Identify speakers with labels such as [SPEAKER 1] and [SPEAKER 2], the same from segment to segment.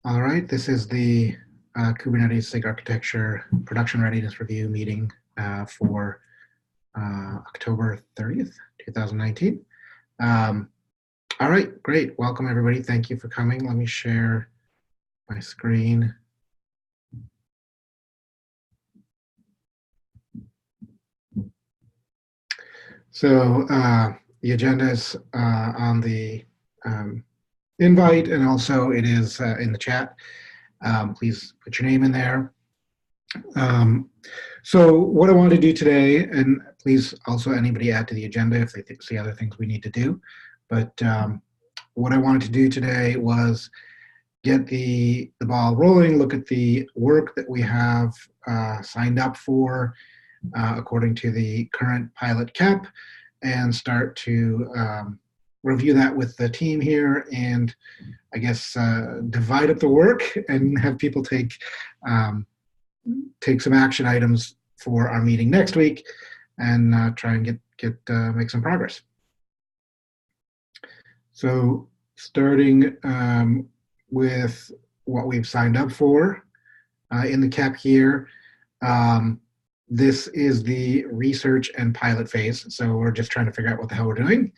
[SPEAKER 1] All right, this is the Kubernetes SIG architecture production readiness review meeting for October 30th, 2019. All right, great. Welcome, everybody. Thank you for coming. Let me share my screen. So the agenda is on the invite, and also it is in the chat. Please put your name in there. So what I want to do today, and please also anybody add to the agenda if they see other things we need to do, but what I wanted to do today was get the ball rolling, look at the work that we have signed up for according to the current pilot CAP, and start to review that with the team here, and I guess divide up the work and have people take some action items for our meeting next week, and try and make some progress. So starting with what we've signed up for in the CAP here, this is the research and pilot phase. So we're just trying to figure out what the hell we're doing.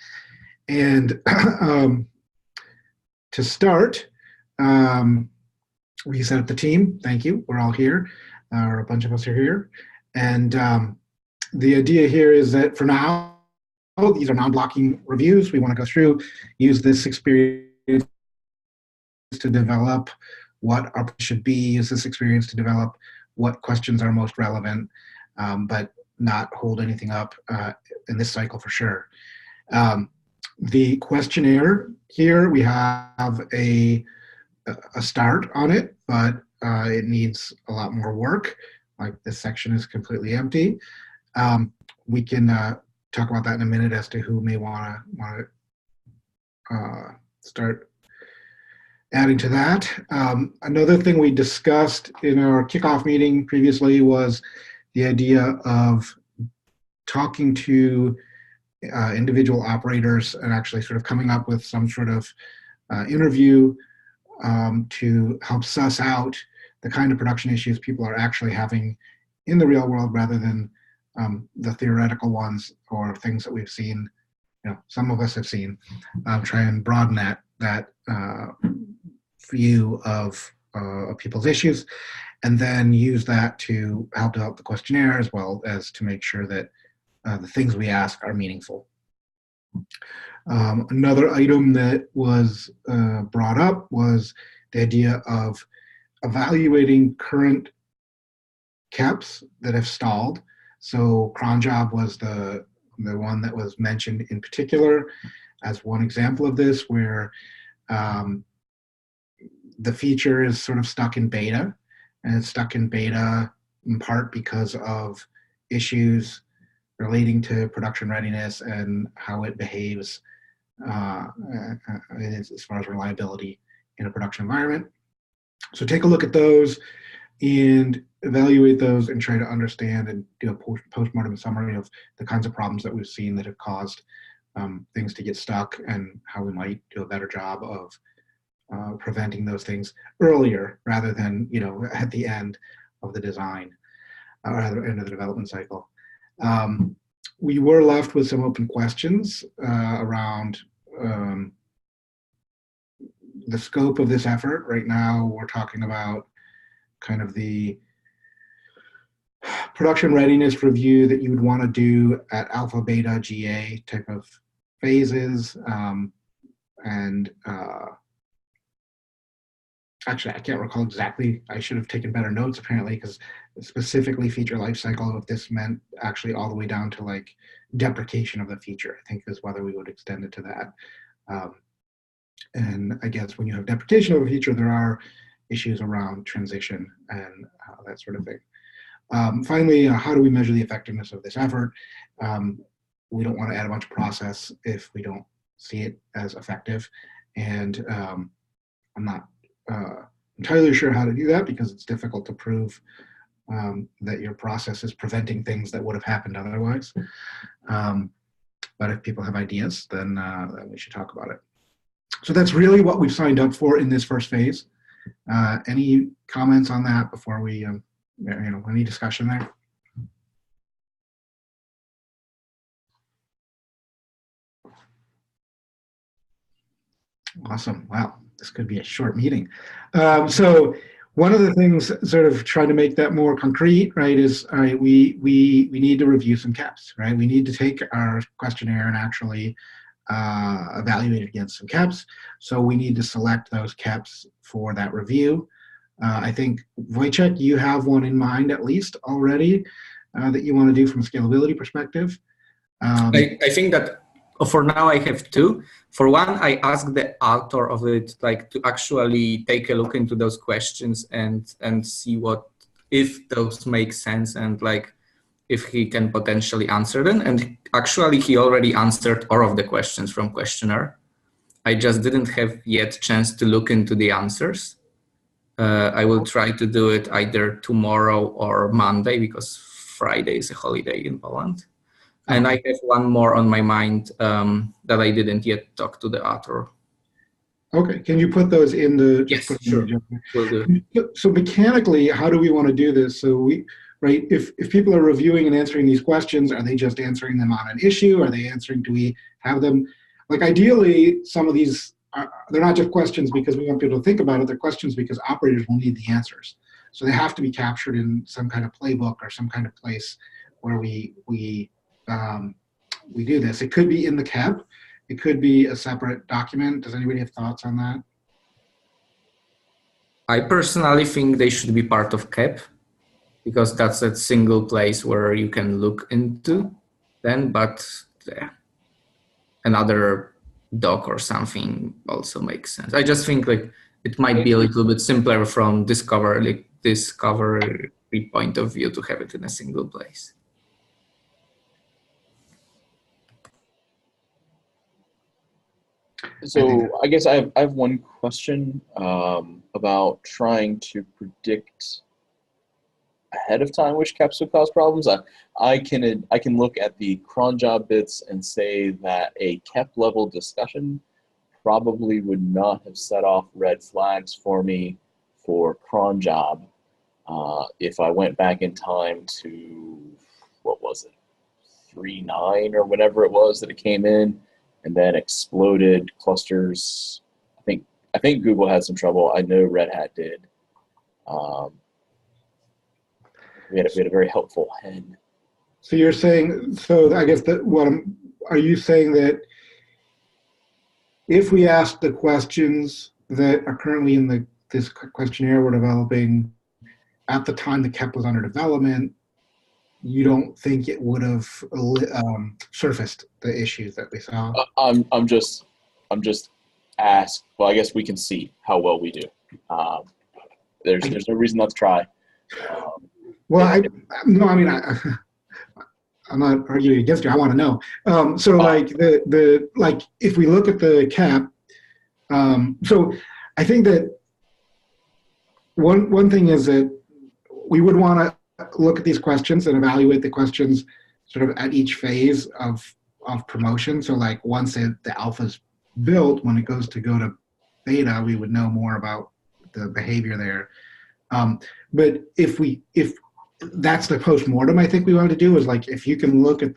[SPEAKER 1] And to start, we set up the team. Thank you. We're all here. Or a bunch of us are here. And the idea here is that for now, these are non-blocking reviews. We want to go through, use this experience to develop what our should be, use this experience to develop what questions are most relevant, but not hold anything up in this cycle for sure. The questionnaire here, we have a start on it, but it needs a lot more work. Like this section is completely empty. We can talk about that in a minute as to who may want to start adding to that. Another thing we discussed in our kickoff meeting previously was the idea of talking to individual operators and actually sort of coming up with some sort of interview to help suss out the kind of production issues people are actually having in the real world, rather than the theoretical ones or things that we've seen, some of us have seen. Try and broaden that view of people's issues, and then use that to help develop the questionnaire, as well as to make sure that the things we ask are meaningful. Another item that was brought up was the idea of evaluating current CAPs that have stalled. So cron job was the one that was mentioned in particular as one example of this, where the feature is sort of stuck in beta, and it's stuck in beta in part because of issues relating to production readiness and how it behaves as far as reliability in a production environment. So take a look at those and evaluate those and try to understand and do a postmortem summary of the kinds of problems that we've seen that have caused things to get stuck, and how we might do a better job of preventing those things earlier, rather than at the end of the design or at the end of the development cycle. We were left with some open questions around the scope of this effort. Right now, we're talking about kind of the production readiness review that you would want to do at alpha, beta, GA type of phases. Actually, I can't recall exactly. I should have taken better notes, apparently, because specifically feature lifecycle, if this meant actually all the way down to like deprecation of the feature, I think is whether we would extend it to that. And I guess when you have deprecation of a feature, there are issues around transition and that sort of thing. Finally, how do we measure the effectiveness of this effort? We don't want to add a bunch of process if we don't see it as effective. And I'm not entirely sure how to do that, because it's difficult to prove that your process is preventing things that would have happened otherwise. But if people have ideas, then we should talk about it. So that's really what we've signed up for in this first phase. Any comments on that before we, any discussion there? Awesome. Wow, this could be a short meeting. So one of the things, sort of trying to make that more concrete, right, is, all right, we need to review some KEPs, right? We need to take our questionnaire and actually evaluate it against some KEPs. So we need to select those KEPs for that review. I think, Wojciech, you have one in mind at least already that you want to do from a scalability perspective.
[SPEAKER 2] I think that for now I have two. For one, I asked the author of it to actually take a look into those questions and see if those make sense and if he can potentially answer them. And actually he already answered all of the questions from questionnaire. I just didn't have yet chance to look into the answers. I will try to do it either tomorrow or Monday because Friday is a holiday in Poland. And I have one more on my mind that I didn't yet talk to the author.
[SPEAKER 1] Okay, can you put those in the?
[SPEAKER 2] Yes, sure. Will do.
[SPEAKER 1] So mechanically, how do we want to do this? So if people are reviewing and answering these questions, are they just answering them on an issue? Are they answering? Do we have them? Ideally, some of these they're not just questions because we want people to think about it. They're questions because operators will need the answers. So they have to be captured in some kind of playbook or some kind of place where we do this. It could be in the KEP. It could be a separate document. Does anybody have thoughts on that?
[SPEAKER 2] I personally think they should be part of KEP because that's a single place where you can look into then, but another doc or something also makes sense. I just think it might be a little bit simpler from discovery point of view to have it in a single place.
[SPEAKER 3] So I guess I have one question about trying to predict ahead of time which KEPs would cause problems. I can look at the cron job bits and say that a KEP level discussion probably would not have set off red flags for me for cron job if I went back in time to, what was it, 3.9 or whatever it was that it came in and then exploded clusters. I think Google had some trouble. I know Red Hat did. We had a very helpful hen.
[SPEAKER 1] So you're saying, so I guess are you saying that if we ask the questions that are currently in this questionnaire we're developing at the time the KEP was under development, you don't think it would have surfaced the issues that we saw?
[SPEAKER 3] I'm just asked. Well, I guess we can see how well we do. There's no reason not to try.
[SPEAKER 1] I'm not arguing against you. I want to know. If we look at the KEP, so I think that one thing is that we would want to look at these questions and evaluate the questions sort of at each phase of promotion. So once the alpha's built, when it goes to beta, we would know more about the behavior there. But if that's the postmortem, I think we want to do is if you can look at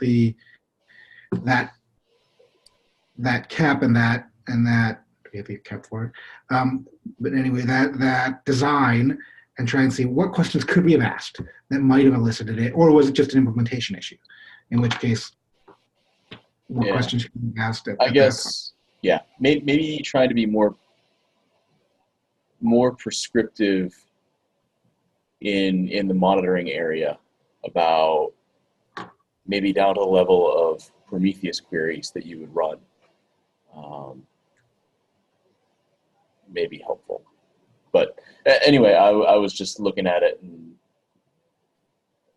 [SPEAKER 1] that KEP and that we have to get KEP for it. But anyway, that design and try and see what questions could we have asked that might have elicited it, or was it just an implementation issue? In which case, what questions could we have asked at
[SPEAKER 3] I guess, yeah, maybe try to be more prescriptive in the monitoring area about maybe down to the level of Prometheus queries that you would run. Maybe helpful. But anyway, I was just looking at it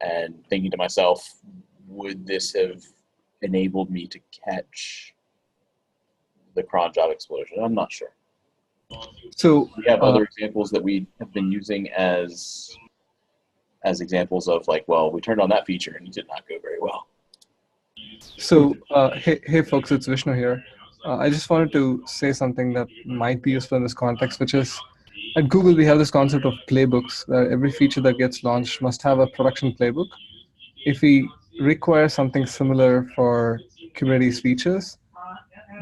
[SPEAKER 3] and thinking to myself, would this have enabled me to catch the cron job explosion? I'm not sure.
[SPEAKER 4] So
[SPEAKER 3] we have other examples that we have been using as examples of well, we turned on that feature and it did not go very well.
[SPEAKER 4] So hey folks, it's Vishnu here. I just wanted to say something that might be useful in this context, which is at Google, we have this concept of playbooks. Every feature that gets launched must have a production playbook. If we require something similar for Kubernetes features,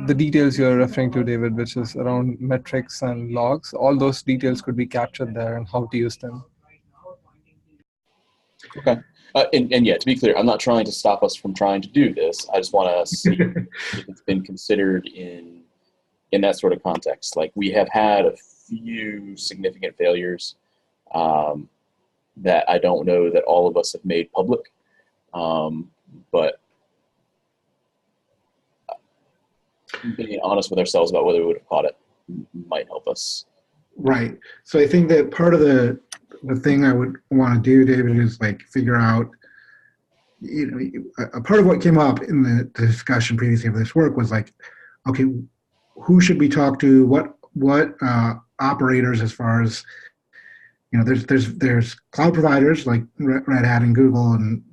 [SPEAKER 4] the details you're referring to, David, which is around metrics and logs, all those details could be captured there and how to use them.
[SPEAKER 3] Okay. And yeah, to be clear, I'm not trying to stop us from trying to do this. I just want to see if it's been considered in that sort of context. Like, we have had a few significant failures that I don't know that all of us have made public, but being honest with ourselves about whether we would have caught it might help us.
[SPEAKER 1] Right. So I think that part of the thing I would want to do, David, is like figure out, a part of what came up in the discussion previously of this work was like, okay, who should we talk to? What operators, as far as, there's cloud providers like Red Hat and Google and,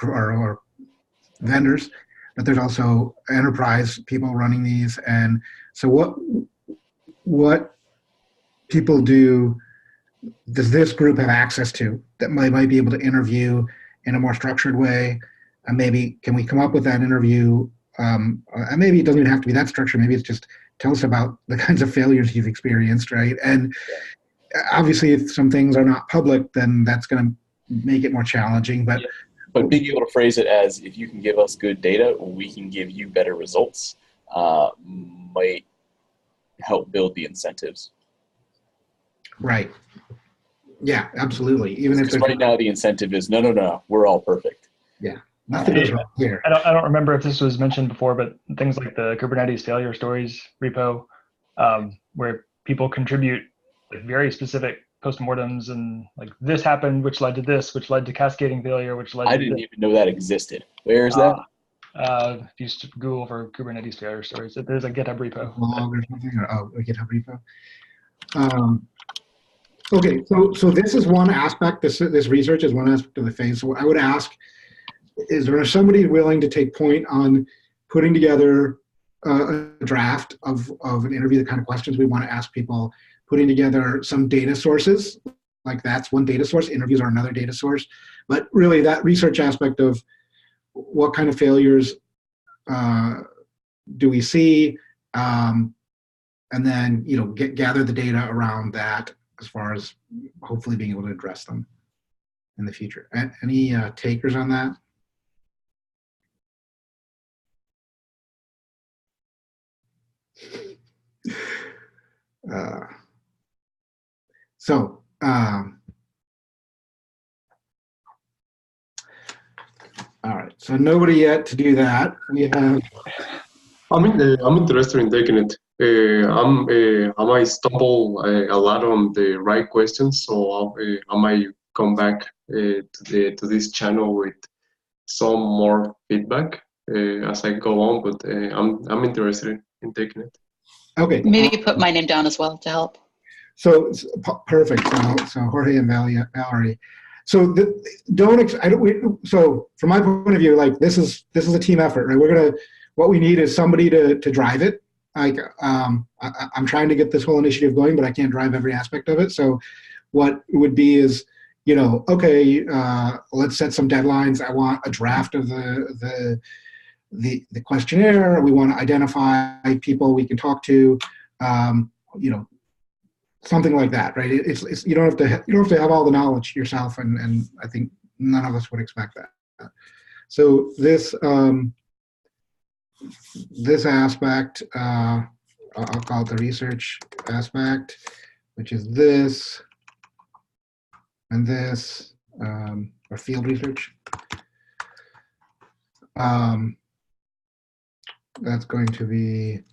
[SPEAKER 1] or vendors, but there's also enterprise people running these. And so what people does this group have access to that might be able to interview in a more structured way? And maybe can we come up with that interview? And maybe it doesn't even have to be that structured. Maybe it's just tell us about the kinds of failures you've experienced, right? And obviously, if some things are not public, then that's going to make it more challenging. But
[SPEAKER 3] being able to phrase it as, if you can give us good data, we can give you better results, might help build the incentives.
[SPEAKER 1] Right. Yeah, absolutely. Even if
[SPEAKER 3] right now the incentive is no, we're all perfect.
[SPEAKER 1] Yeah, nothing is wrong here.
[SPEAKER 5] I don't remember if this was mentioned before, but things like the Kubernetes failure stories repo, where people contribute like very specific postmortems and like this happened, which led to this, which led to cascading failure, which led.
[SPEAKER 3] I didn't even know that existed. Where is that?
[SPEAKER 5] If you just Google for Kubernetes failure stories, there's a GitHub repo.
[SPEAKER 1] Blog or something, or a GitHub repo. Okay, so this is one aspect. This research is one aspect of the phase. So I would ask, is there somebody willing to take point on putting together a draft of an interview, the kind of questions we want to ask people, putting together some data sources, like that's one data source, interviews are another data source, but really that research aspect of what kind of failures do we see, and then gather the data around that, as far as hopefully being able to address them in the future. Any takers on that? All right, so nobody yet to do that. We have.
[SPEAKER 6] I'm interested in taking it. I might stumble a lot on the right questions, so I might come back to this channel with some more feedback as I go on. But I'm interested in taking it. Okay.
[SPEAKER 7] Maybe put my name down as well to help.
[SPEAKER 1] So perfect. So Jorge and Valerie. So so from my point of view, like this is a team effort, right? What we need is somebody to drive it. Like I'm trying to get this whole initiative going, but I can't drive every aspect of it. So what it would be is, okay, let's set some deadlines. I want a draft of the questionnaire. We want to identify people we can talk to, something like that, right? It's you don't have to have all the knowledge yourself, and I think none of us would expect that. So this aspect, I'll call it the research aspect, which is this and this, or field research. That's going to be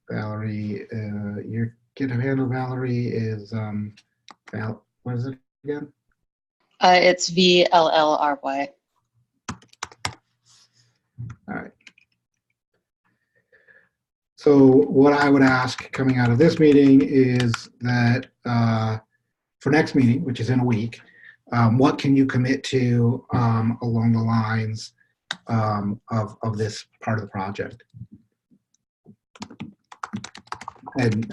[SPEAKER 1] Valerie, your GitHub handle, Valerie, is what is it again?
[SPEAKER 7] It's VLLRY.
[SPEAKER 1] All right. So what I would ask coming out of this meeting is that for next meeting, which is in a week, what can you commit to along the lines of this part of the project? And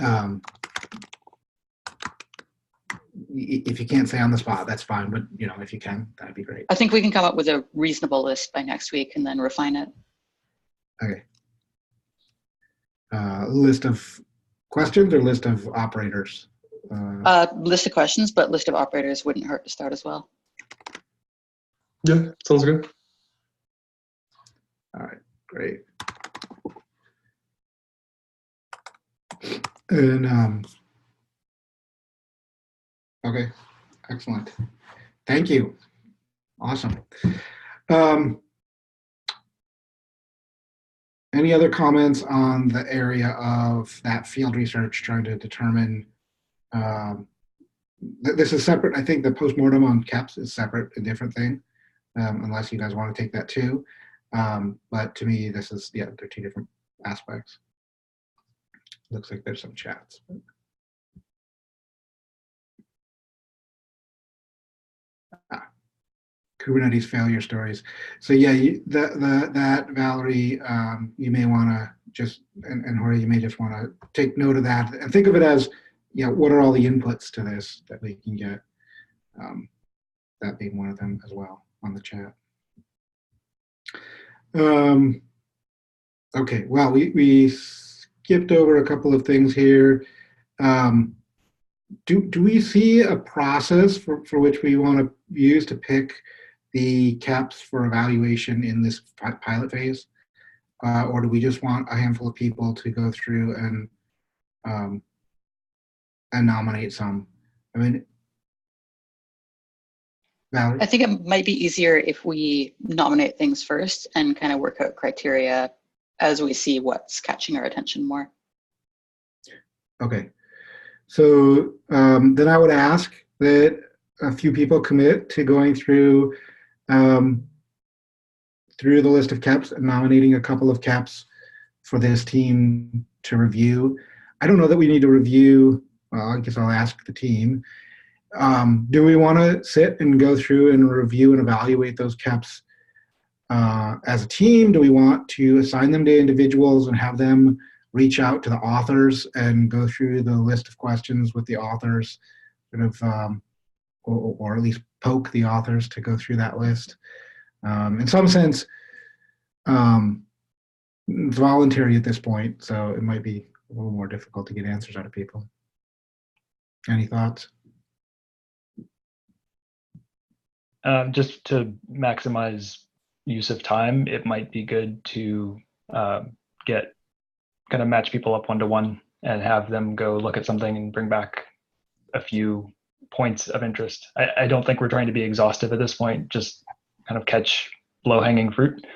[SPEAKER 1] if you can't say on the spot, that's fine. But if you can, that'd be great.
[SPEAKER 7] I think we can come up with a reasonable list by next week and then refine it.
[SPEAKER 1] Okay. List of questions or list of operators?
[SPEAKER 7] List of questions, but list of operators wouldn't hurt to start as well.
[SPEAKER 6] Yeah, sounds good.
[SPEAKER 1] All right, great. And okay, excellent. Thank you. Awesome. Any other comments on the area of that field research trying to determine, this is separate. I think the postmortem on CAPS is separate, a different thing, unless you guys want to take that too. But to me, this is, they're two different aspects. Looks like there's some chats. Kubernetes failure stories. So yeah, that Valerie, you may want to just, and Jorge, you may just want to take note of that and think of it as, what are all the inputs to this that we can get? That being one of them as well on the chat. Okay, well, we skipped over a couple of things here. Do we see a process for which we want to use to pick the CAPS for evaluation in this pilot phase? Or do we just want a handful of people to go through and nominate some? I mean, Valerie?
[SPEAKER 7] I think it might be easier if we nominate things first and kind of work out criteria as we see what's catching our attention more.
[SPEAKER 1] Okay. So then I would ask that a few people commit to going through the list of CAPS and nominating a couple of CAPS for this team to review. I don't know that we need to review, well, I guess I'll ask the team. Do we want to sit and go through and review and evaluate those CAPS as a team? Do we want to assign them to individuals and have them reach out to the authors and go through the list of questions with the authors, sort of, or at least poke the authors to go through that list? In some sense, it's voluntary at this point, so it might be a little more difficult to get answers out of people. Any thoughts?
[SPEAKER 5] Just to maximize use of time, it might be good to kind of match people up one-to-one and have them go look at something and bring back a few points of interest. I don't think we're trying to be exhaustive at this point, just kind of catch low-hanging fruit.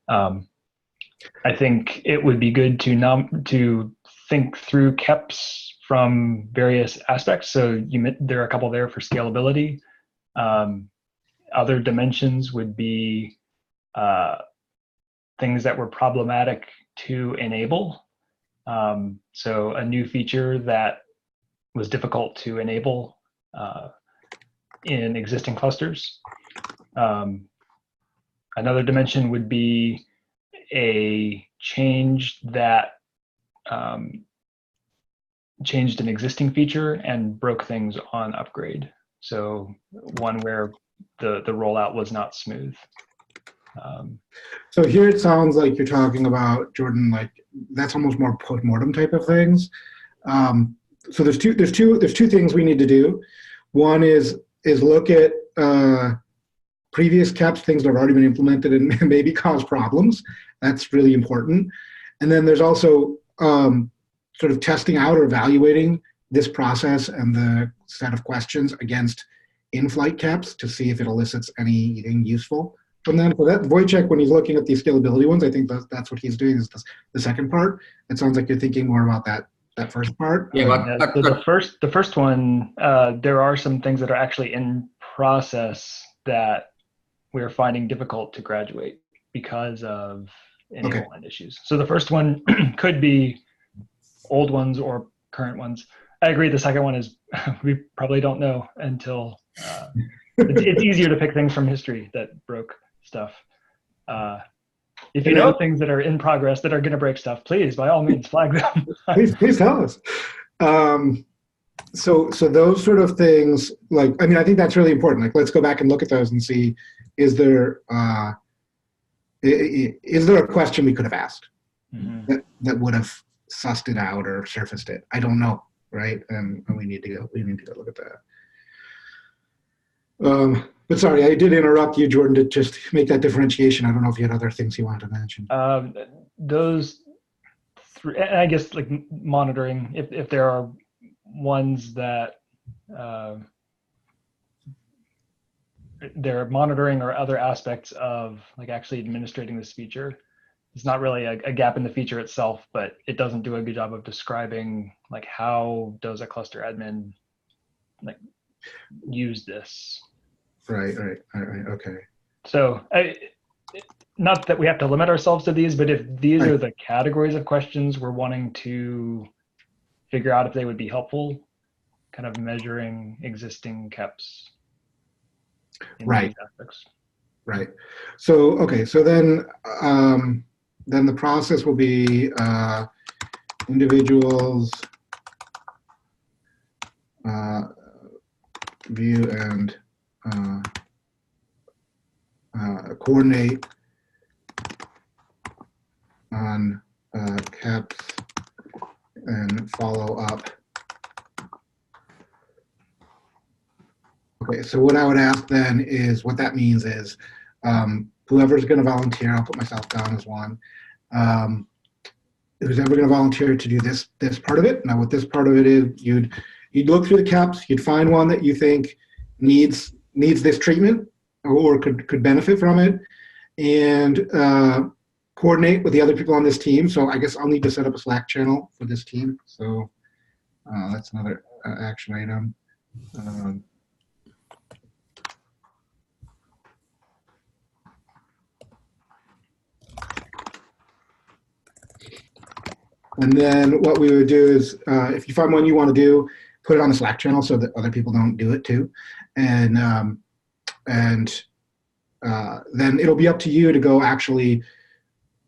[SPEAKER 5] I think it would be good to think through KEPs from various aspects. So there are a couple there for scalability. Other dimensions would be things that were problematic to enable. So a new feature that was difficult to enable in existing clusters. Another dimension would be a change that changed an existing feature and broke things on upgrade. So one where the rollout was not smooth.
[SPEAKER 1] So here it sounds like you're talking about, Jordan, like that's almost more postmortem type of things. So there's two things we need to do. One is look at previous CAPS, things that have already been implemented and maybe cause problems. That's really important. And then there's also sort of testing out or evaluating this process and the set of questions against in-flight CAPS to see if it elicits anything useful from them. So that Wojciech, when he's looking at the scalability ones, I think that's what he's doing, is the second part. It sounds like you're thinking more about that first part.
[SPEAKER 5] Yeah, so the first one, there are some things that are actually in process that we're finding difficult to graduate because of enablement issues. So the first one could be old ones or current ones. I agree. The second one is we probably don't know until it's easier to pick things from history that broke stuff. If you
[SPEAKER 1] And
[SPEAKER 5] know
[SPEAKER 1] then-
[SPEAKER 5] things that are in progress that are going to break stuff, please, by all means, flag them.
[SPEAKER 1] please tell us. So those sort of things, like, I mean, I think that's really important. Like, let's go back and look at those and see, is there a question we could have asked that would have sussed it out or surfaced it? I don't know, right? And we need to go look at that. But sorry, I did interrupt you, Jordan, to just make that differentiation. I don't know if you had other things you wanted to mention.
[SPEAKER 5] Those three, I guess, like monitoring, if there are ones that they're monitoring or other aspects of like actually administrating this feature. It's not really a gap in the feature itself, but it doesn't do a good job of describing like how does a cluster admin like use this.
[SPEAKER 1] Right, okay.
[SPEAKER 5] So not that we have to limit ourselves to these, but if these are the categories of questions we're wanting to figure out if they would be helpful, kind of measuring existing KEPs in these aspects.
[SPEAKER 1] Right. So, okay, so then the process will be individuals view and coordinate on KEPs and follow up. Okay, so what I would ask then is, what that means is whoever's going to volunteer, I'll put myself down as one, who's ever going to volunteer to do this part of it. Now, what this part of it is, you'd look through the KEPs, you'd find one that you think needs this treatment or could benefit from it, and coordinate with the other people on this team. So I guess I'll need to set up a Slack channel for this team. So that's another action item. And then what we would do is, if you find one you want to do, put it on the Slack channel so that other people don't do it too. And then it'll be up to you to go actually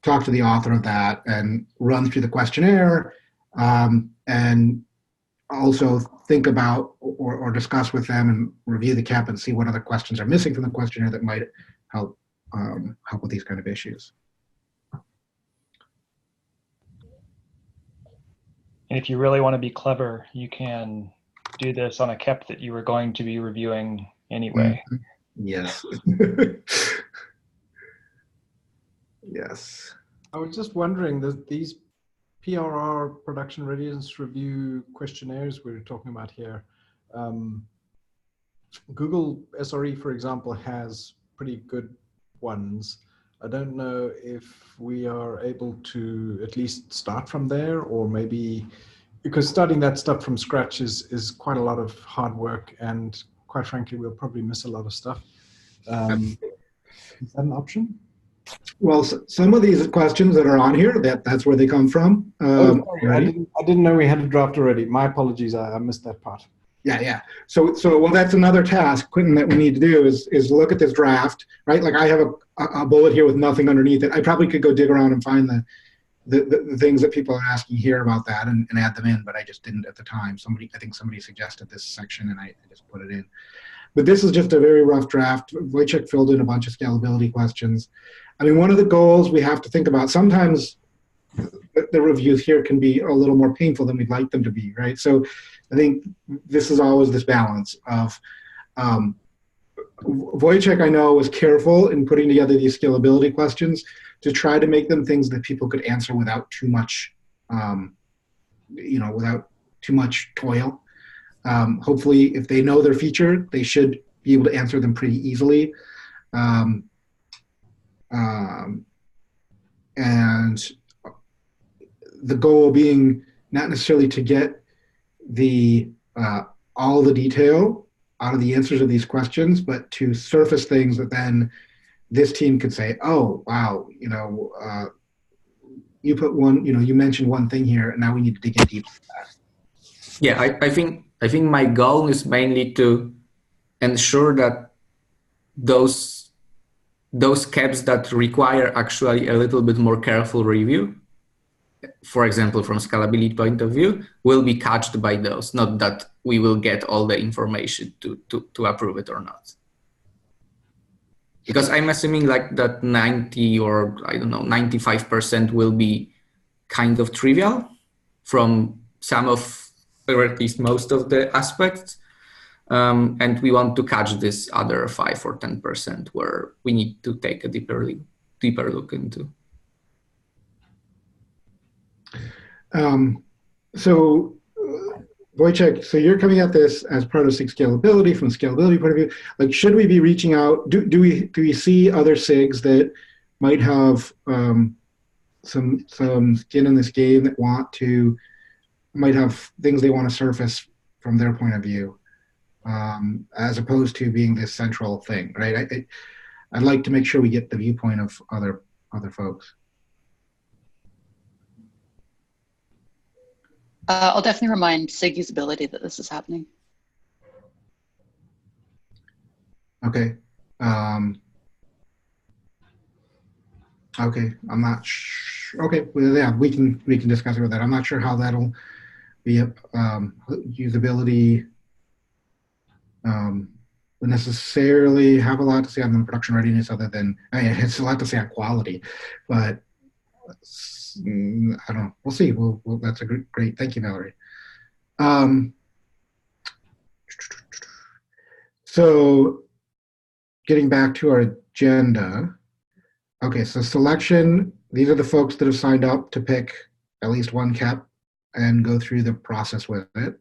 [SPEAKER 1] talk to the author of that and run through the questionnaire, and also think about or discuss with them and review the KEP and see what other questions are missing from the questionnaire that might help with these kind of issues.
[SPEAKER 5] And if you really want to be clever, you can do this on a KEP that you were going to be reviewing anyway.
[SPEAKER 1] Yes. Yes.
[SPEAKER 8] I was just wondering that these PRR production readiness review questionnaires we're talking about here, Google SRE, for example, has pretty good ones. I don't know if we are able to at least start from there, or maybe, because starting that stuff from scratch is quite a lot of hard work, and quite frankly, we'll probably miss a lot of stuff. Is that an option?
[SPEAKER 1] Well, some of these questions that are on here, that's where they come from.
[SPEAKER 8] I didn't know we had a draft already. My apologies, I missed that part.
[SPEAKER 1] Yeah. So well, that's another task, Quentin, that we need to do is look at this draft, right? Like I have a bullet here with nothing underneath it. I probably could go dig around and find the things that people are asking here about that and add them in, but I just didn't at the time. I think somebody suggested this section and I just put it in. But this is just a very rough draft. Wojciech filled in a bunch of scalability questions. I mean, one of the goals we have to think about, sometimes the reviews here can be a little more painful than we'd like them to be, right? So I think this is always this balance of, Wojciech, I know, was careful in putting together these scalability questions to try to make them things that people could answer without too much, without too much toil. Hopefully, if they know their feature, they should be able to answer them pretty easily. And the goal being not necessarily to get all the detail out of the answers of these questions, but to surface things that then this team could say, oh, wow, you put one, you mentioned one thing here, and now we need to dig in deep into that.
[SPEAKER 2] Yeah, I think my goal is mainly to ensure that those caps that require actually a little bit more careful review, for example, from scalability point of view, will be catched by those, not that we will get all the information to approve it or not. Because I'm assuming like that 90 or I don't know, 95% will be kind of trivial from some of, or at least most of the aspects. And we want to catch this other 5 or 10% where we need to take a deeper look into.
[SPEAKER 1] Wojciech, so you're coming at this as part of SIG scalability from a scalability point of view. Like, should we be reaching out? Do we see other SIGs that might have some skin in this game that might have things they want to surface from their point of view, as opposed to being this central thing, right? I'd like to make sure we get the viewpoint of other folks.
[SPEAKER 7] I'll definitely remind SIG usability that this is happening.
[SPEAKER 1] Okay. Okay. I'm not sure. Okay. Well, yeah, we can discuss it with that. I'm not sure how that'll be usability. Would necessarily have a lot to say on the production readiness, other than, I mean, it's a lot to say on quality, but I don't know. We'll see. That's a great. Thank you, Valerie. So, getting back to our agenda. Okay, so selection. These are the folks that have signed up to pick at least one CAP and go through the process with it.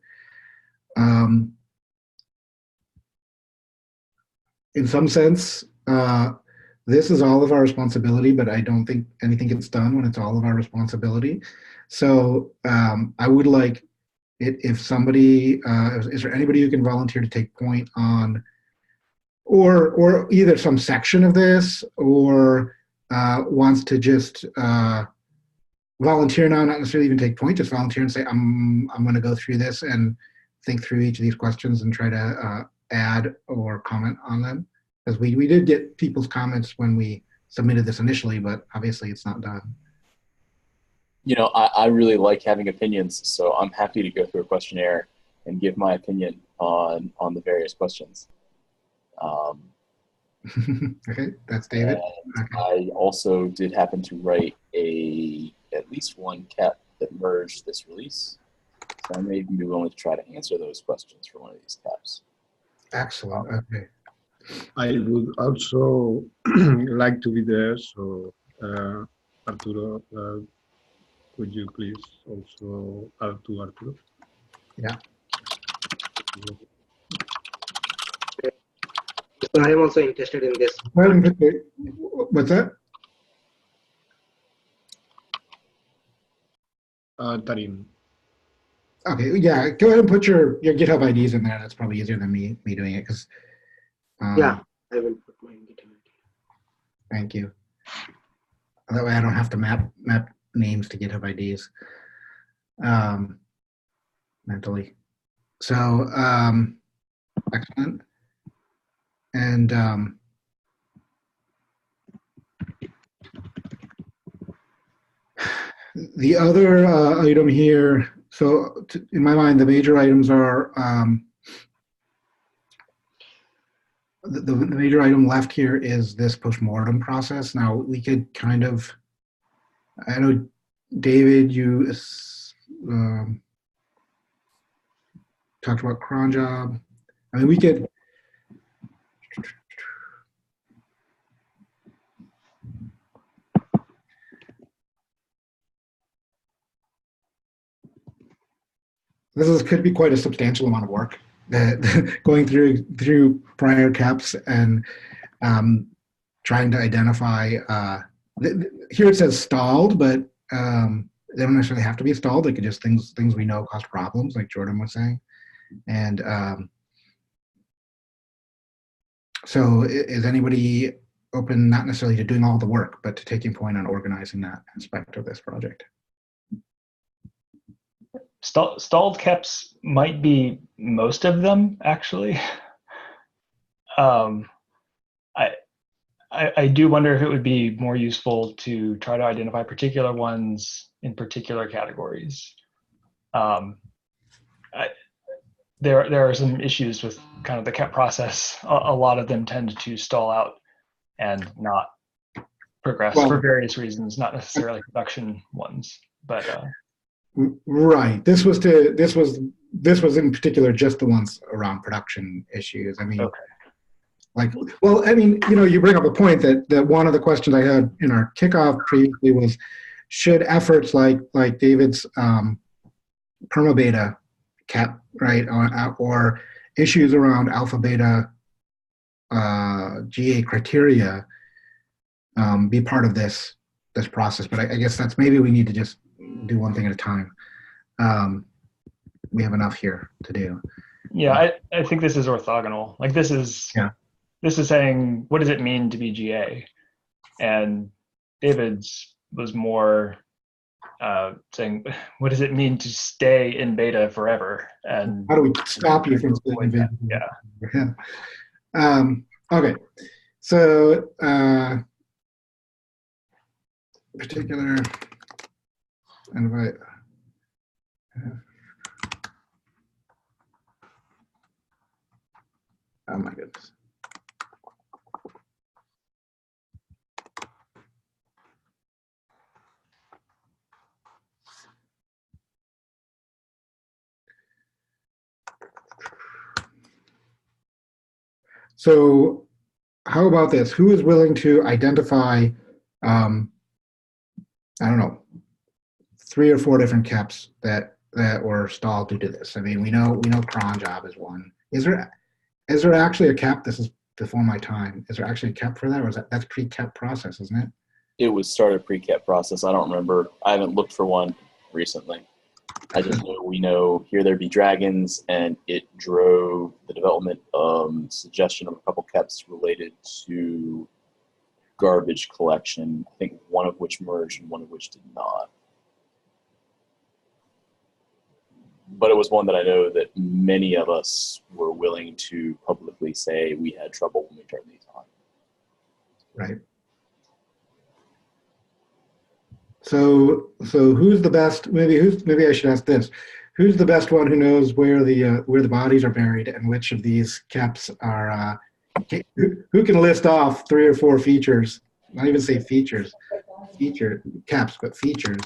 [SPEAKER 1] In some sense, this is all of our responsibility, but I don't think anything gets done when it's all of our responsibility. So I would like it if somebody, is there anybody who can volunteer to take point on, or either some section of this, or wants to just volunteer now, not necessarily even take point, just volunteer and say, I'm going to go through this and think through each of these questions and try to add or comment on them. Because we did get people's comments when we submitted this initially, but obviously it's not done.
[SPEAKER 3] You know, I really like having opinions, so I'm happy to go through a questionnaire and give my opinion on the various questions.
[SPEAKER 1] Okay, that's David. Okay.
[SPEAKER 3] I also did happen to write at least one CAP that merged this release, so I may be willing to try to answer those questions for one of these CAPs.
[SPEAKER 1] Excellent. Okay.
[SPEAKER 9] I would also like to be there, so Arturo, could you please also add to Arturo?
[SPEAKER 1] Yeah.
[SPEAKER 10] So I am also interested in this.
[SPEAKER 1] What's that?
[SPEAKER 9] Tarim.
[SPEAKER 1] Okay, yeah, go ahead and put your GitHub IDs in there. That's probably easier than me doing it, because
[SPEAKER 10] yeah, I will put my GitHub ID.
[SPEAKER 1] Thank you. That way I don't have to map names to GitHub IDs mentally. So excellent. And the other item here, so in my mind, the major items are the major item left here is this postmortem process. Now we could kind of, I know David, you talked about cron job. I mean, we could. Could be quite a substantial amount of work. Going through prior CAPs and trying to identify. Here it says stalled, but they don't necessarily have to be stalled. They could just things we know cause problems, like Jordan was saying. And so, is anybody open, not necessarily to doing all the work, but to taking point on organizing that aspect of this project?
[SPEAKER 5] Stalled CAPs might be most of them, actually. I do wonder if it would be more useful to try to identify particular ones in particular categories. There are some issues with kind of the KEP process. A lot of them tend to stall out and not progress for various reasons, not necessarily production ones. But
[SPEAKER 1] right, this was in particular just the ones around production issues. I mean,
[SPEAKER 5] okay.
[SPEAKER 1] Like, well, I mean, you bring up a point that one of the questions I had in our kickoff previously was, should efforts like David's perma-beta KEP, right, or issues around alpha beta GA criteria be part of this process? But I guess that's maybe we need to just do one thing at a time. We have enough here to do.
[SPEAKER 5] Yeah, I think this is orthogonal. Like this is saying, what does it mean to be GA? And David's was more saying, what does it mean to stay in beta forever? And
[SPEAKER 1] how do we stop you from staying in beta?
[SPEAKER 5] Yeah.
[SPEAKER 1] Okay. So particular invite. Oh my goodness. So how about this? Who is willing to identify, I don't know, 3 or 4 different KEPs that were stalled due to this? I mean, we know cron job is one. Is there actually a KEP? This is before my time. Is there actually a KEP for that, or is that's pre-KEP process, isn't it?
[SPEAKER 3] It was started pre-KEP process. I don't remember. I haven't looked for one recently. I just know we know Here There Be Dragons, and it drove the development suggestion of a couple KEPs related to garbage collection. I think one of which merged and one of which did not. But it was one that I know that many of us were willing to publicly say we had trouble when we turned these on.
[SPEAKER 1] Right. So who's the best? Maybe I should ask this: who's the best one who knows where the bodies are buried and which of these KEPs are? Who can list off 3 or 4 features? Not even say features, KEPs, but features.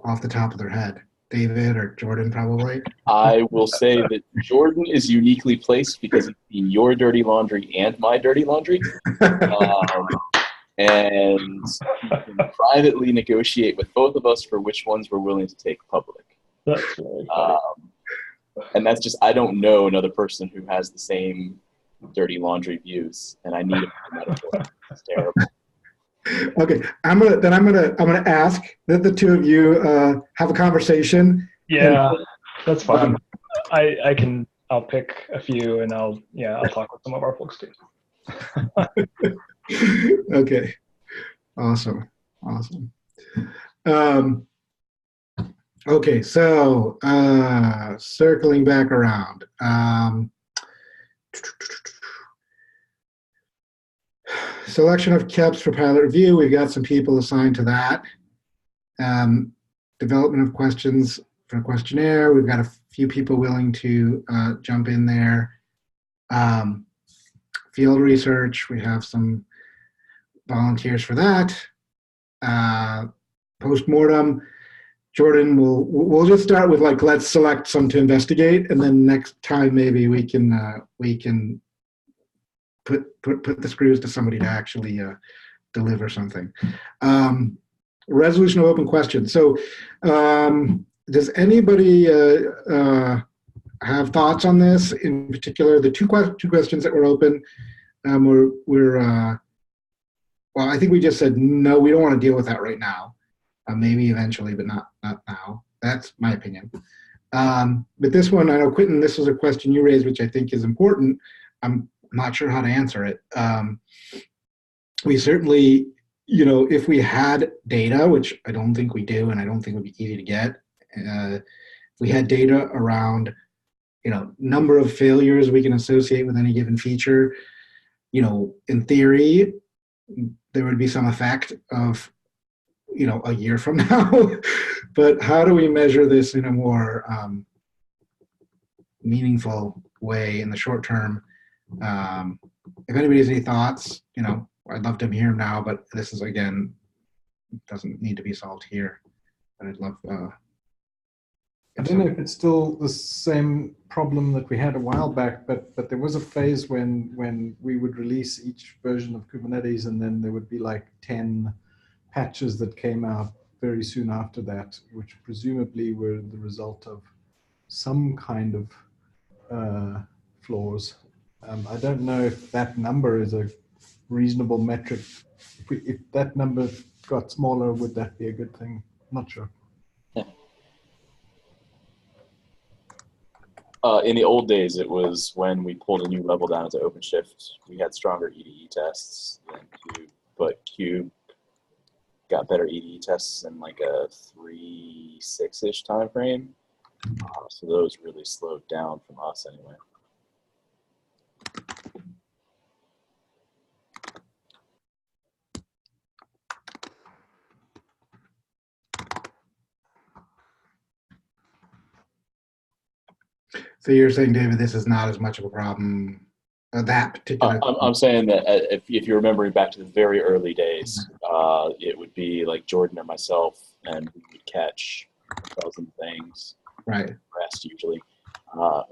[SPEAKER 1] Off the top of their head. David or Jordan, probably.
[SPEAKER 3] I will say that Jordan is uniquely placed because it's in your dirty laundry and my dirty laundry. And you can privately negotiate with both of us for which ones we're willing to take public.
[SPEAKER 5] That's really funny.
[SPEAKER 3] And that's just, I don't know another person who has the same dirty laundry views, and I need a metaphor. It's terrible.
[SPEAKER 1] Okay, I'm gonna ask that the 2 of you have a conversation.
[SPEAKER 5] Yeah, that's fine. I'll pick a few, and I'll talk with some of our folks too.
[SPEAKER 1] Okay, awesome. Okay, so circling back around. Selection of KEPs for pilot review. We've got some people assigned to that. Development of questions for a questionnaire. We've got a few people willing to jump in there. Field research. We have some volunteers for that. Postmortem. Jordan, we'll just start with let's select some to investigate, and then next time maybe we can put the screws to somebody to actually deliver something. Resolution of open questions. So does anybody have thoughts on this? In particular, the two questions that were open well, I think we just said, no, we don't want to deal with that right now. Maybe eventually, but not now. That's my opinion. But this one, I know, Quentin, this was a question you raised, which I think is important. I'm not sure how to answer it. We certainly, if we had data, which I don't think we do, and I don't think would be easy to get, we had data around number of failures we can associate with any given feature, in theory, there would be some effect of, a year from now. But how do we measure this in a more meaningful way in the short term? If anybody has any thoughts, I'd love to hear them now, but this is, again, doesn't need to be solved here. But I'd love.
[SPEAKER 8] I don't know if it's still the same problem that we had a while back, but there was a phase when we would release each version of Kubernetes, and then there would be like 10 patches that came out very soon after that, which presumably were the result of some kind of flaws. I don't know if that number is a reasonable metric. If that number got smaller, would that be a good thing? I'm not sure.
[SPEAKER 3] In the old days, it was when we pulled a new level down into OpenShift, we had stronger EDE tests than Cube, but Cube got better EDE tests in like a 3.6-ish time frame. So those really slowed down from us anyway.
[SPEAKER 1] So you're saying, David, this is not as much of a problem, that particular.
[SPEAKER 3] I'm saying that if you're remembering back to the very early days, it would be like Jordan or myself, and we would catch 1,000 things.
[SPEAKER 1] Right.
[SPEAKER 3] Rest usually,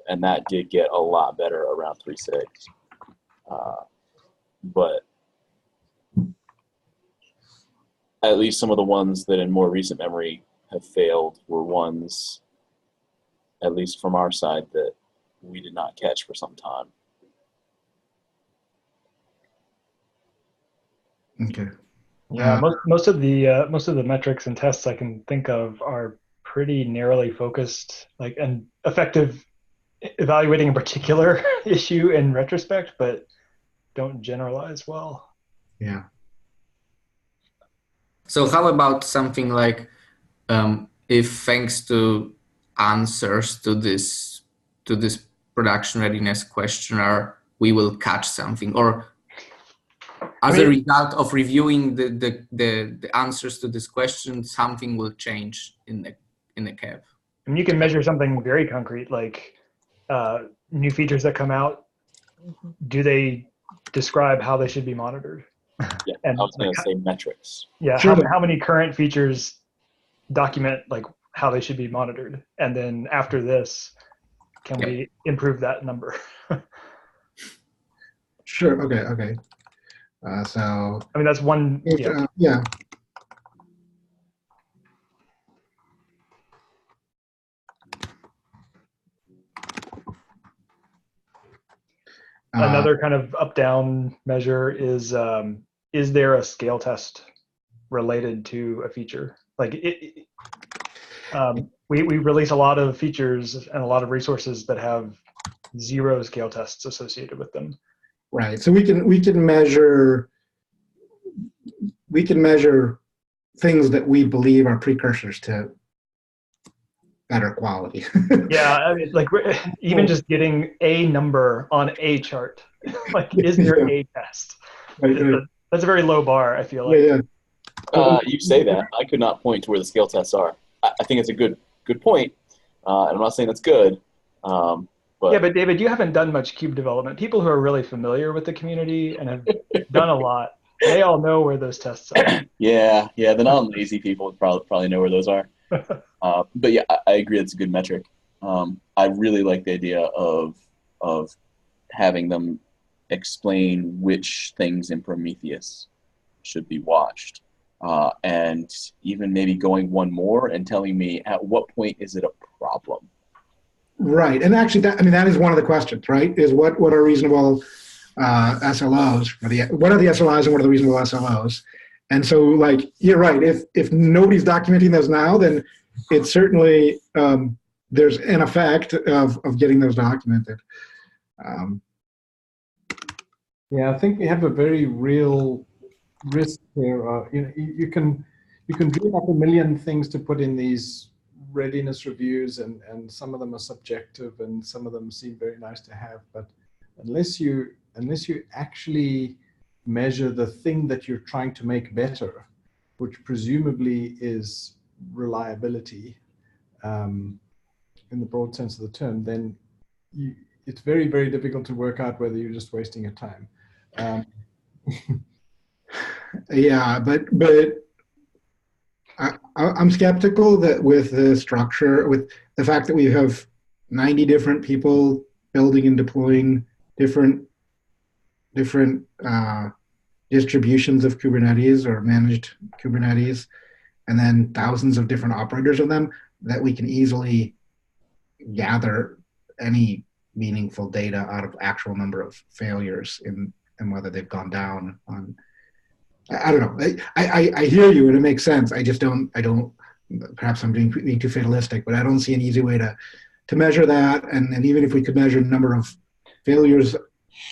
[SPEAKER 3] and that did get a lot better around 3.6. But at least some of the ones that in more recent memory have failed were ones, at least from our side, that we did not catch for some time.
[SPEAKER 1] Okay.
[SPEAKER 5] Yeah, most of the metrics and tests I can think of are pretty narrowly focused, like, and effective evaluating a particular issue in retrospect, but don't generalize well.
[SPEAKER 1] Yeah.
[SPEAKER 2] So how about something like, if thanks to answers to this production readiness questionnaire, we will catch something, or as a result of reviewing the answers to this question, something will change in the cab.
[SPEAKER 5] And you can measure something very concrete, like new features that come out. Do they describe how they should be monitored?
[SPEAKER 3] Yeah,
[SPEAKER 5] and
[SPEAKER 3] I was going to say metrics.
[SPEAKER 5] Yeah,
[SPEAKER 1] Sure.
[SPEAKER 5] how many current features document like how they should be monitored, and then after this, can we improve that number?
[SPEAKER 1] Sure. Okay. So.
[SPEAKER 5] I mean, that's one.
[SPEAKER 1] Yeah.
[SPEAKER 5] Another kind of up-down measure is there a scale test related to a feature? Like we release a lot of features and a lot of resources that have 0 scale tests associated with them.
[SPEAKER 1] Right. So we can measure things that we believe are precursors to better quality.
[SPEAKER 5] Yeah, I mean, like even just getting a number on a chart, like is there a test?
[SPEAKER 1] Right.
[SPEAKER 5] That's a very low bar, I feel like.
[SPEAKER 1] Yeah.
[SPEAKER 3] You say that. I could not point to where the scale tests are. I think it's a good point. And I'm not saying that's good. But
[SPEAKER 5] yeah, but David, you haven't done much Cube development. People who are really familiar with the community and have done a lot, they all know where those tests are.
[SPEAKER 3] Yeah, the non-lazy people probably know where those are. But yeah, I agree. It's a good metric. I really like the idea of having them explain which things in Prometheus should be watched, and even maybe going one more and telling me at what point is it a problem.
[SPEAKER 1] Right, and actually, that is one of the questions, right? Is what are reasonable SLOs? What are the SLIs and what are the reasonable SLOs? And so, like, you're right. If nobody's documenting those now, then it's certainly there's an effect of getting those documented.
[SPEAKER 8] Yeah, I think we have a very real risk here. You can dream up a million things to put in these readiness reviews, and some of them are subjective and some of them seem very nice to have, but unless you actually measure the thing that you're trying to make better, which presumably is reliability, in the broad sense of the term, then it's very, very difficult to work out whether you're just wasting your time.
[SPEAKER 1] Yeah, but I'm skeptical that with the structure, with the fact that we have 90 different people building and deploying different distributions of Kubernetes or managed Kubernetes, and then thousands of different operators of them, that we can easily gather any meaningful data out of actual number of failures and whether they've gone down on. I don't know. I hear you and it makes sense. I just don't. Perhaps I'm being too fatalistic, but I don't see an easy way to measure that. And even if we could measure the number of failures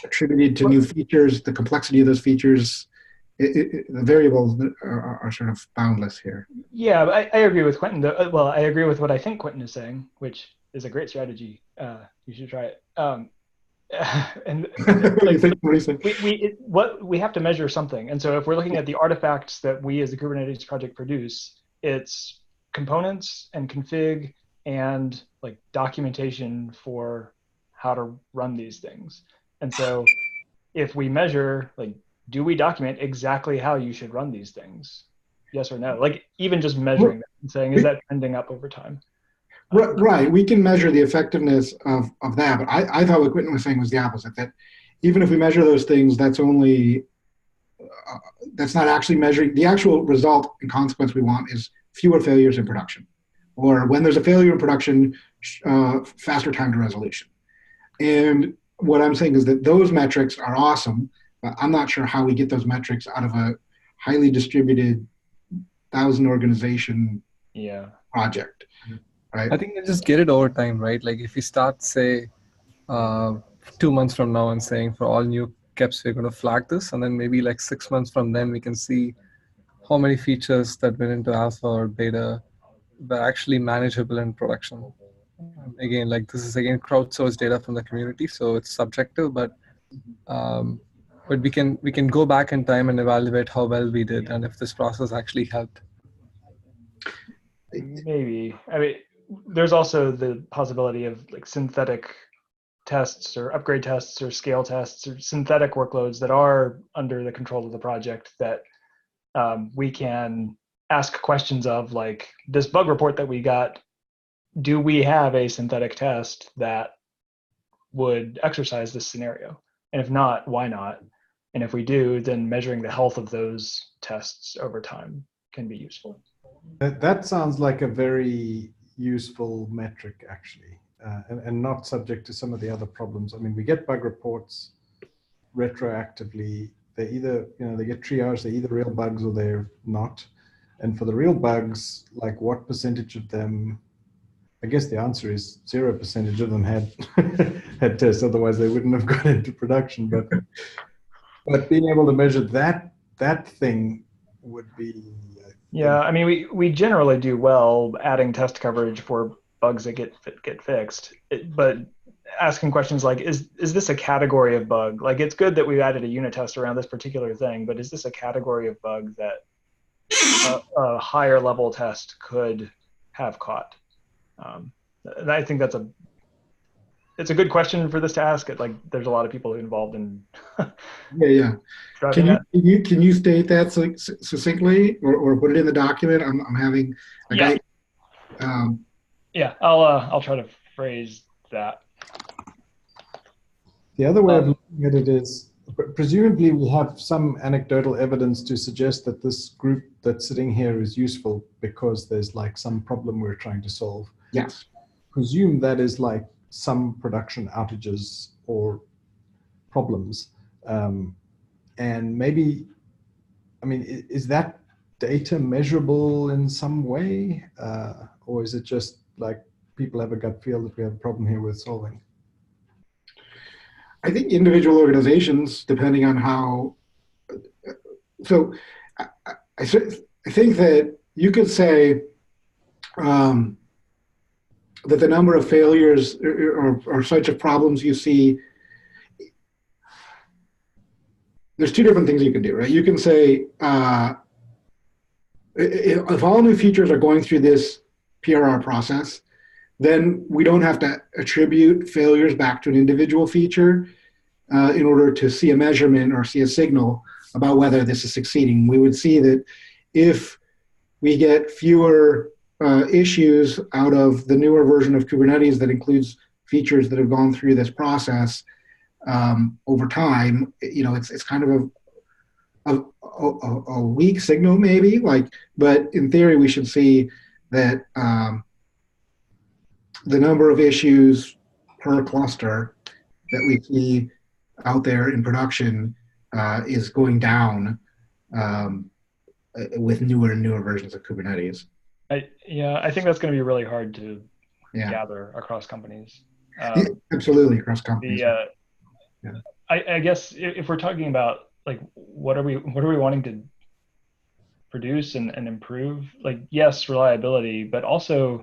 [SPEAKER 1] attributed to new features, the complexity of those features, the variables are sort of boundless here.
[SPEAKER 5] Yeah, I agree with Quentin. Well, I agree with what I think Quentin is saying, which is a great strategy. You should try it. And like, we have to measure something. And so if we're looking at the artifacts that we as the Kubernetes project produce, it's components and config and like documentation for how to run these things. And so if we measure, like, do we document exactly how you should run these things? Yes or no? Like even just measuring that and saying, is that trending up over time?
[SPEAKER 1] Right, we can measure the effectiveness of that, but I thought what Quentin was saying was the opposite, that even if we measure those things, that's not actually measuring. The actual result and consequence we want is fewer failures in production, or when there's a failure in production, faster time to resolution. And what I'm saying is that those metrics are awesome, but I'm not sure how we get those metrics out of a highly distributed 1,000 organization project. Right.
[SPEAKER 4] I think you just get it over time, right? Like if you start, say, 2 months from now and saying for all new KEPs, we're going to flag this. And then maybe like 6 months from then, we can see how many features that went into alpha or beta were actually manageable in production. Again, like this is again crowdsourced data from the community, so it's subjective, but we can go back in time and evaluate how well we did and if this process actually helped.
[SPEAKER 5] Maybe. I mean, there's also the possibility of like synthetic tests or upgrade tests or scale tests or synthetic workloads that are under the control of the project that we can ask questions of, like this bug report that we got, do we have a synthetic test that would exercise this scenario? And if not, why not? And if we do, then measuring the health of those tests over time can be useful.
[SPEAKER 8] That sounds like a very useful metric, actually, and not subject to some of the other problems. I mean, we get bug reports retroactively. They either, they get triaged, they're either real bugs or they're not. And for the real bugs, like what percentage of them, I guess the answer is 0% of them had tests, otherwise they wouldn't have gone into production. But being able to measure that thing would be.
[SPEAKER 5] Yeah, I mean, we generally do well adding test coverage for bugs that get fixed, but asking questions like, is this a category of bug? Like, it's good that we added a unit test around this particular thing, but is this a category of bug that a higher level test could have caught? And I think it's a good question for this to ask. Like, there's a lot of people involved in.
[SPEAKER 1] Yeah. Can you state that succinctly, or put it in the document? I'm having a guy.
[SPEAKER 5] Yeah, I'll try to phrase that.
[SPEAKER 8] The other way of looking at it is, presumably we have some anecdotal evidence to suggest that this group that's sitting here is useful because there's like some problem we're trying to solve.
[SPEAKER 1] Yes.
[SPEAKER 8] Presume that is like some production outages or problems. And maybe, I mean, is that data measurable in some way? Or is it just like people have a gut feel that we have a problem here with solving?
[SPEAKER 1] I think individual organizations, depending on how, so I think that you could say that the number of failures or such of problems you see, there's two different things you can do, right? You can say, if all new features are going through this PRR process, then we don't have to attribute failures back to an individual feature in order to see a measurement or see a signal about whether this is succeeding. We would see that if we get fewer issues out of the newer version of Kubernetes that includes features that have gone through this process over time, it's kind of a weak signal maybe, but in theory we should see that the number of issues per cluster that we see out there in production is going down with newer and newer versions of Kubernetes.
[SPEAKER 5] I think that's going to be really hard to gather across companies.
[SPEAKER 1] Absolutely, across companies.
[SPEAKER 5] I guess if we're talking about like what are we wanting to produce and improve, like yes, reliability, but also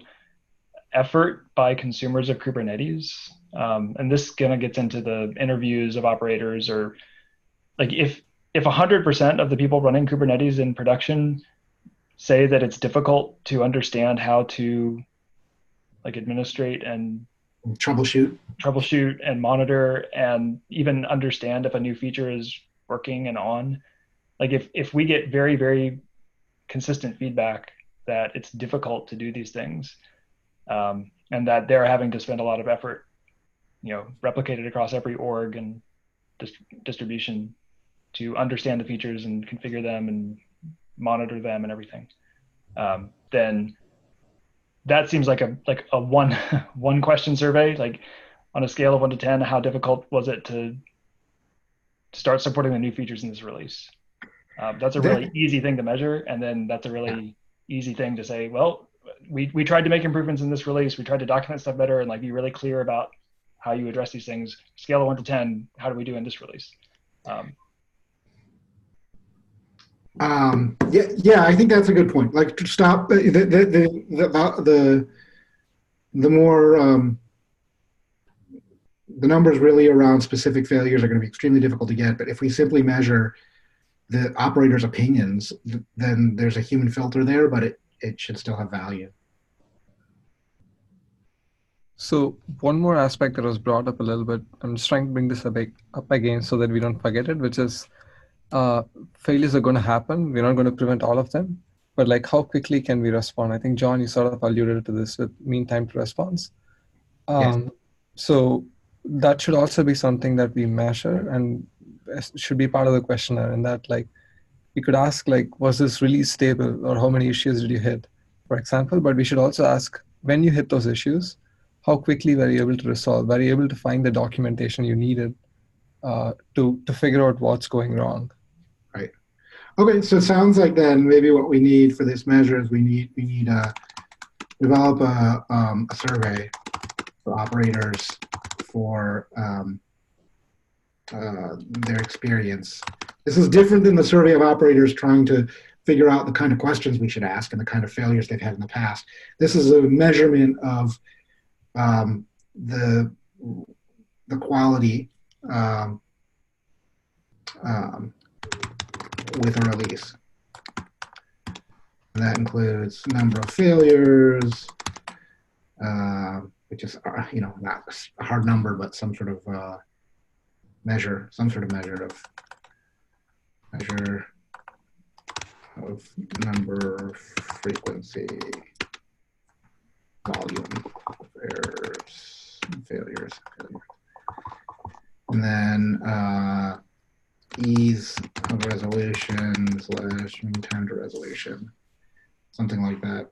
[SPEAKER 5] effort by consumers of Kubernetes. And this kind of gets into the interviews of operators, or like if 100% of the people running Kubernetes in production say that it's difficult to understand how to like administrate and troubleshoot and monitor and even understand if a new feature is working and on, like if we get very, very consistent feedback that it's difficult to do these things, and that they're having to spend a lot of effort, replicated across every org and distribution to understand the features and configure them and monitor them and everything, then that seems like a one question survey, like on a scale of 1 to 10, how difficult was it to start supporting the new features in this release? That's a really easy thing to measure, and then that's a really easy thing to say, well, we tried to make improvements in this release, we tried to document stuff better and like be really clear about how you address these things. Scale of 1 to 10, how do we do in this release?
[SPEAKER 1] I think that's a good point. Like to stop the more the numbers really around specific failures are going to be extremely difficult to get. But if we simply measure the operator's opinions, then there's a human filter there, but it should still have value.
[SPEAKER 4] So one more aspect that was brought up a little bit, I'm just trying to bring this up again so that we don't forget it, which is failures are going to happen. We're not going to prevent all of them, but like how quickly can we respond? I think, John, you sort of alluded to this with mean time to response.
[SPEAKER 1] Yes.
[SPEAKER 4] So that should also be something that we measure and should be part of the questionnaire, and that like we could ask like, was this release stable or how many issues did you hit, for example, but we should also ask when you hit those issues, how quickly were you able to resolve? Were you able to find the documentation you needed to figure out what's going wrong?
[SPEAKER 1] Right. Okay, so it sounds like then maybe what we need for this measure is we need to develop a survey for operators for their experience. This is different than the survey of operators trying to figure out the kind of questions we should ask and the kind of failures they've had in the past. This is a measurement of the quality with a release. And that includes number of failures, which is not a hard number, but some sort of measure of number, frequency, volume of errors, failures. And then ease of resolution / mean time to resolution, something like that.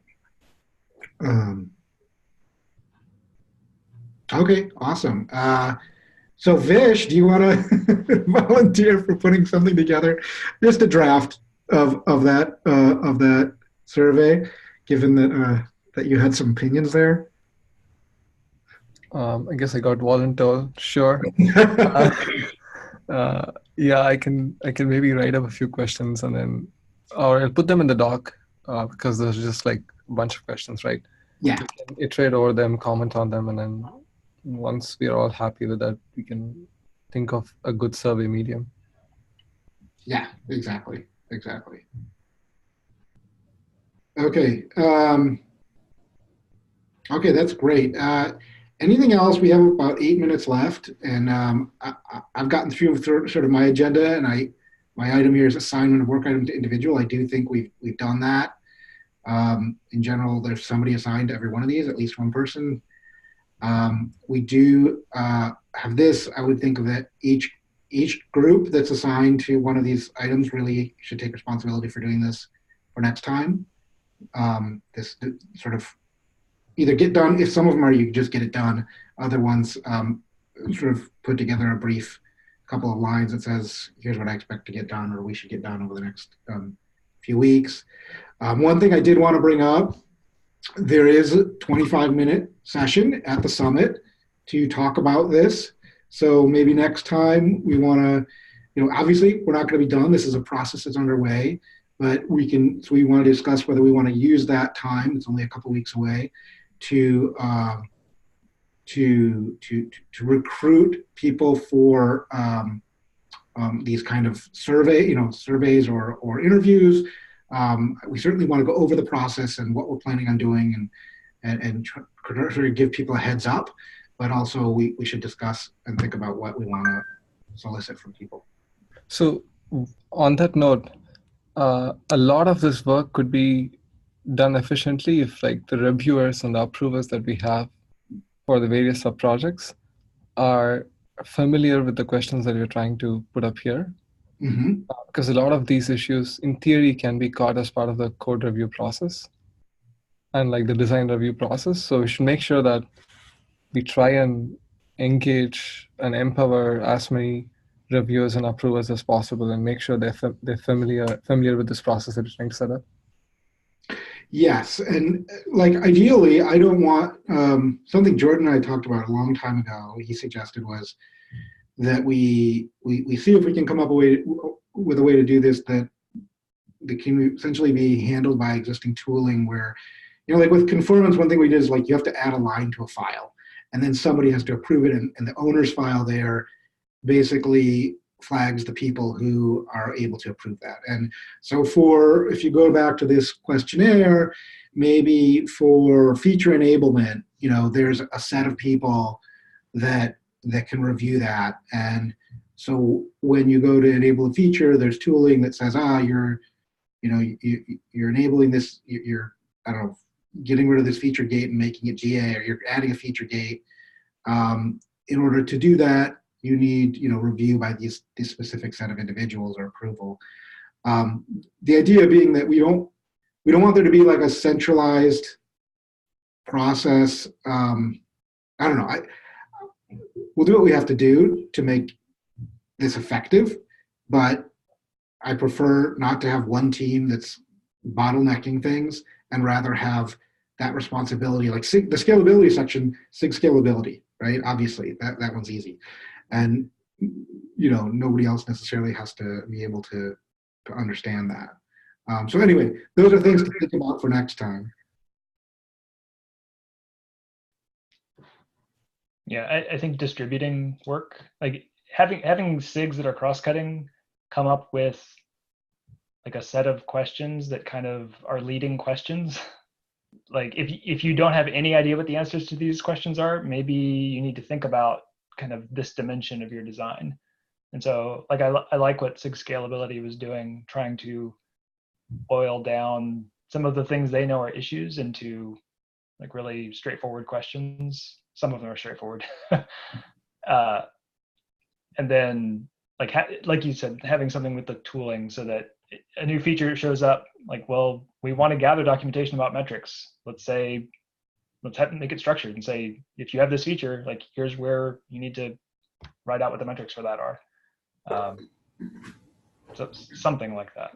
[SPEAKER 1] Okay, awesome. So Vish, do you want to volunteer for putting something together, just a draft of that survey, given that you had some opinions there?
[SPEAKER 4] I guess I got voluntold. Sure. Yeah, I can maybe write up a few questions and then, or I'll put them in the doc because there's just like a bunch of questions, right?
[SPEAKER 1] Yeah.
[SPEAKER 4] We can iterate over them, comment on them, and then once we are all happy with that, we can think of a good survey medium.
[SPEAKER 1] Yeah, exactly. Okay. Okay, that's great. Anything else? We have about 8 minutes left, and I've gotten through sort of my agenda, and my item here is assignment of work item to individual. I do think we've done that. In general, there's somebody assigned to every one of these, at least one person. We do have this. I would think of that each group that's assigned to one of these items really should take responsibility for doing this for next time. This sort of either get done, if some of them are, you just get it done. Other ones sort of put together a brief couple of lines that says, here's what I expect to get done, or we should get done over the next few weeks. One thing I did want to bring up, there is a 25-minute session at the summit to talk about this. So maybe next time we want to, obviously we're not going to be done. This is a process that's underway, but we want to discuss whether we want to use that time. It's only a couple weeks away to recruit people for these kind of surveys or interviews. We certainly want to go over the process and what we're planning on doing and sort of give people a heads up, but also we should discuss and think about what we want to solicit from people.
[SPEAKER 4] So on that note, a lot of this work could be done efficiently if like the reviewers and the approvers that we have for the various sub-projects are familiar with the questions that you're trying to put up here.
[SPEAKER 1] Mm-hmm.
[SPEAKER 4] Because a lot of these issues in theory can be caught as part of the code review process and like the design review process. So we should make sure that we try and engage and empower as many reviewers and approvers as possible and make sure they're familiar with this process that we're trying to set up.
[SPEAKER 1] Yes, and like ideally, I don't want something Jordan and I talked about a long time ago. He suggested was that we see if we can come up with a way to do this that can essentially be handled by existing tooling. Where, like with conformance, one thing we did is like you have to add a line to a file, and then somebody has to approve it, and the owner's file there basically flags the people who are able to approve that. And so if you go back to this questionnaire, maybe for feature enablement, there's a set of people that can review that. And so when you go to enable a feature, there's tooling that says, you're enabling this, you're getting rid of this feature gate and making it GA, or you're adding a feature gate. In order to do that, you need, review by this specific set of individuals or approval. The idea being that we don't want there to be like a centralized process. We'll do what we have to do to make this effective, but I prefer not to have one team that's bottlenecking things and rather have that responsibility, like the scalability section, SIG scalability, right? Obviously, that one's easy. And, nobody else necessarily has to be able to understand that. So anyway, those are things to think about for next time.
[SPEAKER 5] Yeah, I think distributing work, like having SIGs that are cross-cutting come up with like a set of questions that kind of are leading questions. Like if you don't have any idea what the answers to these questions are, maybe you need to think about kind of this dimension of your design. And so like I like what SIG Scalability was doing, trying to boil down some of the things they know are issues into like really straightforward questions. Some of them are straightforward. And then like you said, having something with the tooling so that a new feature shows up, like, well, we want to gather documentation about metrics. Let's make it structured and say, if you have this feature, like here's where you need to write out what the metrics for that are. So something like that.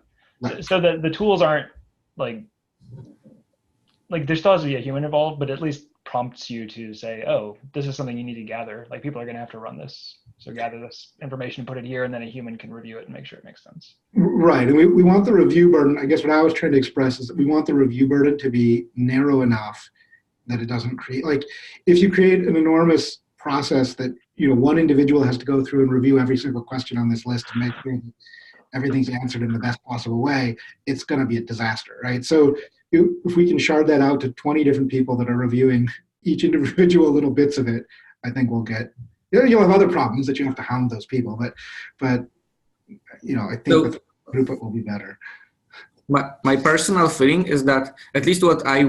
[SPEAKER 5] So that the tools aren't like there still has to be a human involved, but at least prompts you to say, oh, this is something you need to gather. Like people are going to have to run this. So gather this information, put it here, and then a human can review it and make sure it makes sense.
[SPEAKER 1] Right. And we want the review burden. I guess what I was trying to express is that we want the review burden to be narrow enough that it doesn't create, like, if you create an enormous process that, you know, one individual has to go through and review every single question on this list to make sure that everything's answered in the best possible way, it's going to be a disaster, right? So if we can shard that out to 20 different people that are reviewing each individual little bits of it, I think we'll get, you'll have other problems that you have to hound those people, but you know, I think with throughput will be better.
[SPEAKER 2] My personal feeling is that at least what I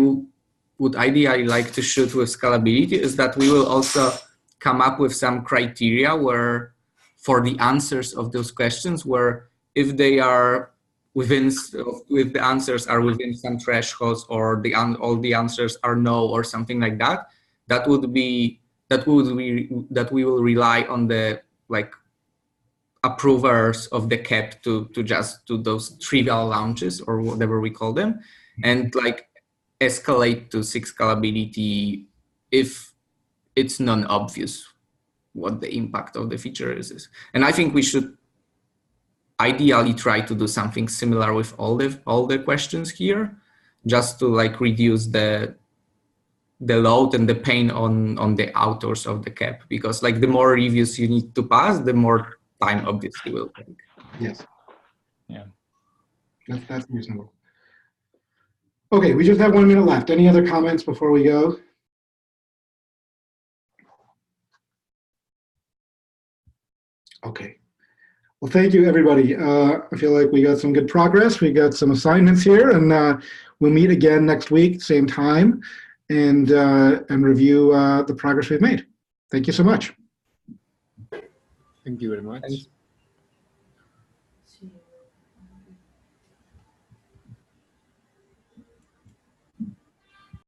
[SPEAKER 2] would ideally like to shoot with scalability is that we will also come up with some criteria where for the answers of those questions, where if they are within, if the answers are within some thresholds, or all the answers are no or something like that, that we will rely on the like approvers of the CAP to just do those trivial launches or whatever we call them, and like escalate to SIG scalability if it's non-obvious what the impact of the feature is. And I think we should ideally try to do something similar with all the questions here, just to like reduce the load and the pain on the authors of the CAP, because like the more reviews you need to pass, the more time obviously will take.
[SPEAKER 1] Yes.
[SPEAKER 5] Yeah.
[SPEAKER 1] That's reasonable. Okay, we just have 1 minute left. Any other comments before we go? Okay. Well, thank you, everybody. I feel like we got some good progress. We got some assignments here, and we'll meet again next week, same time, and review the progress we've made. Thank you so much.
[SPEAKER 9] Thank you very much.
[SPEAKER 2] Thanks.